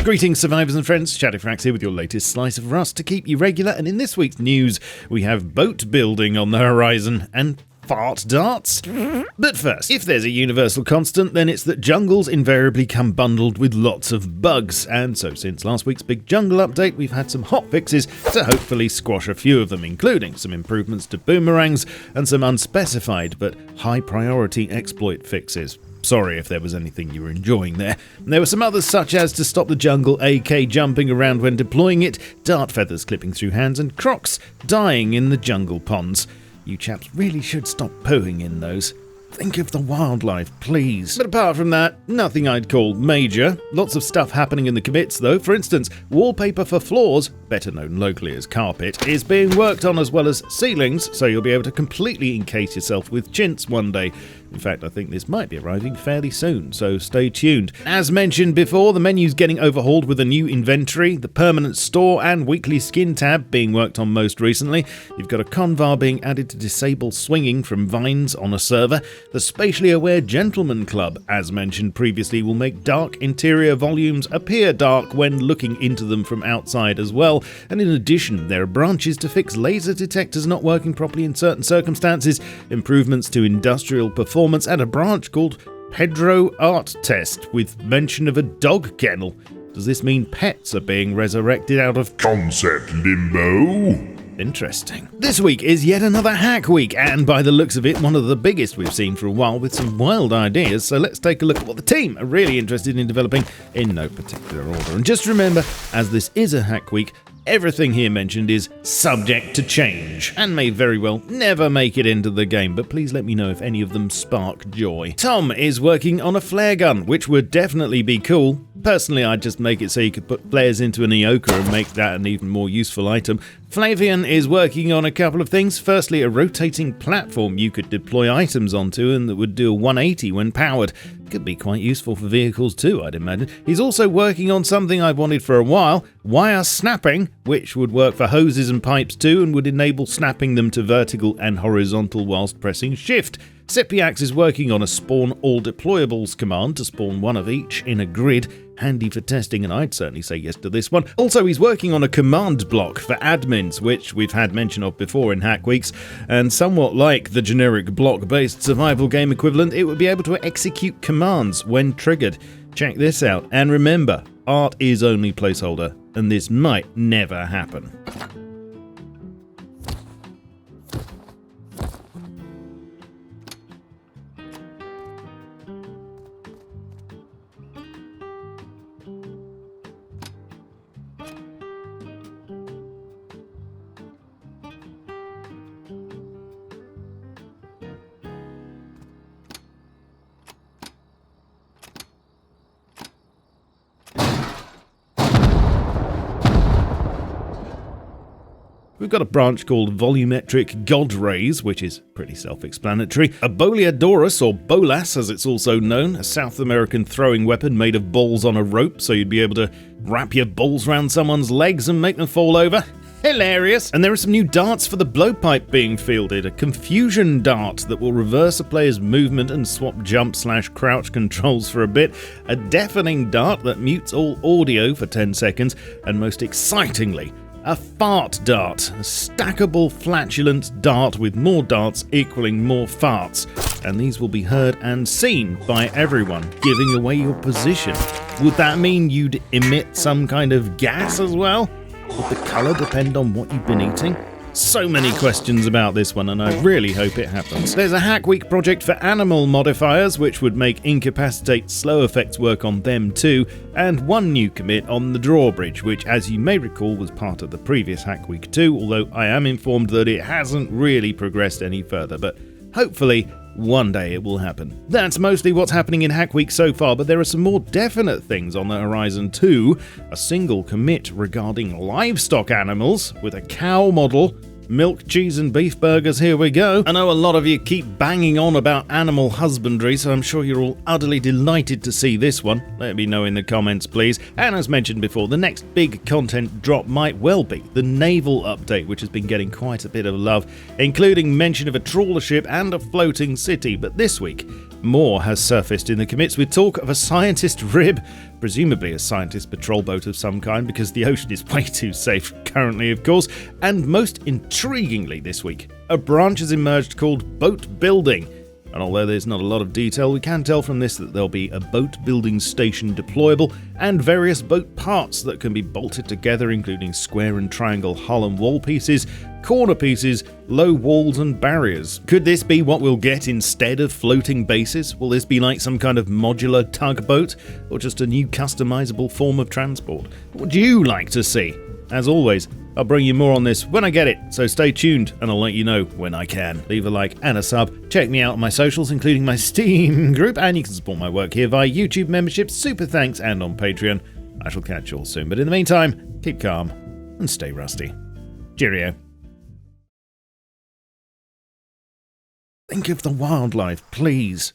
Greetings survivors and friends, SHADOWFRAX here with your latest slice of rust to keep you regular, and in this week's news we have boat building on the horizon and fart darts. But first, if there's a universal constant, then it's that jungles invariably come bundled with lots of bugs, and so since last week's big jungle update we've had some hot fixes to hopefully squash a few of them, including some improvements to boomerangs and some unspecified but high priority exploit fixes. Sorry if there was anything you were enjoying there. There were some others, such as to stop the jungle AK jumping around when deploying it, dart feathers clipping through hands, and crocs dying in the jungle ponds. You chaps really should stop pooing in those. Think of the wildlife, please. But apart from that, nothing I'd call major. Lots of stuff happening in the commits though. For instance, wallpaper for floors, better known locally as carpet, is being worked on, as well as ceilings, so you'll be able to completely encase yourself with chintz one day. In fact, I think this might be arriving fairly soon, so stay tuned. As mentioned before, the menu's getting overhauled with a new inventory, the permanent store and weekly skin tab being worked on most recently. You've got a convar being added to disable swinging from vines on a server. The Spatially Aware Gentleman Club, as mentioned previously, will make dark interior volumes appear dark when looking into them from outside as well. And in addition, there are branches to fix laser detectors not working properly in certain circumstances, improvements to industrial performance, and a branch called Pedro Art Test with mention of a dog kennel. Does this mean pets are being resurrected out of concept limbo? Interesting. This week is yet another hack week, and by the looks of it, one of the biggest we've seen for a while, with some wild ideas. So let's take a look at what the team are really interested in developing in no particular order. And just remember, as this is a hack week, everything here mentioned is subject to change and may very well never make it into the game, but please let me know if any of them spark joy. Tom is working on a flare gun, which would definitely be cool. Personally, I'd just make it so you could put flares into an Eoka and make that an even more useful item. Flavian is working on a couple of things. Firstly, a rotating platform you could deploy items onto and that would do a 180 when powered. Could be quite useful for vehicles too, I'd imagine. He's also working on something I've wanted for a while, wire snapping, which would work for hoses and pipes too and would enable snapping them to vertical and horizontal whilst pressing shift. Sipiax is working on a spawn all deployables command to spawn one of each in a grid, handy for testing, and I'd certainly say yes to this one. Also, he's working on a command block for admins, which we've had mention of before in Hack Weeks, and somewhat like the generic block-based survival game equivalent, it would be able to execute commands when triggered. Check this out, and remember, art is only placeholder, and this might never happen. We've got a branch called Volumetric God Rays, which is pretty self-explanatory. A Boleodorus, or Bolas as it's also known, a South American throwing weapon made of balls on a rope, so you'd be able to wrap your balls around someone's legs and make them fall over. Hilarious! And there are some new darts for the blowpipe being fielded. A confusion dart that will reverse a player's movement and swap jump/crouch controls for a bit. A deafening dart that mutes all audio for 10 seconds. And most excitingly, a fart dart, a stackable flatulent dart with more darts equaling more farts. And these will be heard and seen by everyone, giving away your position. Would that mean you'd emit some kind of gas as well? Would the colour depend on what you've been eating? So many questions about this one, and I really hope it happens. There's a Hack Week project for animal modifiers, which would make incapacitate slow effects work on them too, and one new commit on the drawbridge, which, as you may recall, was part of the previous Hack Week too, although I am informed that it hasn't really progressed any further, but hopefully one day it will happen. That's mostly what's happening in Hack Week so far, but there are some more definite things on the horizon too. A single commit regarding livestock animals with a cow model. Milk, cheese and beef burgers, here we go. I know a lot of you keep banging on about animal husbandry, so I'm sure you're all utterly delighted to see this one. Let me know in the comments, please. And as mentioned before, the next big content drop might well be the naval update, which has been getting quite a bit of love, including mention of a trawler ship and a floating city. But this week, more has surfaced in the commits with talk of a scientist rib, presumably a scientist patrol boat of some kind, because the ocean is way too safe currently, of course. And most intriguingly this week, a branch has emerged called boat building. And although there's not a lot of detail, we can tell from this that there'll be a boat building station deployable and various boat parts that can be bolted together, including square and triangle hull and wall pieces, corner pieces, low walls and barriers. Could this be what we'll get instead of floating bases? Will this be like some kind of modular tugboat, or just a new customizable form of transport? What would you like to see? As always, I'll bring you more on this when I get it, so stay tuned and I'll let you know when I can. Leave a like and a sub, check me out on my socials including my Steam group, and you can support my work here via YouTube membership, super thanks, and on Patreon. I shall catch you all soon, but in the meantime, keep calm and stay rusty. Cheerio. Think of the wildlife, please.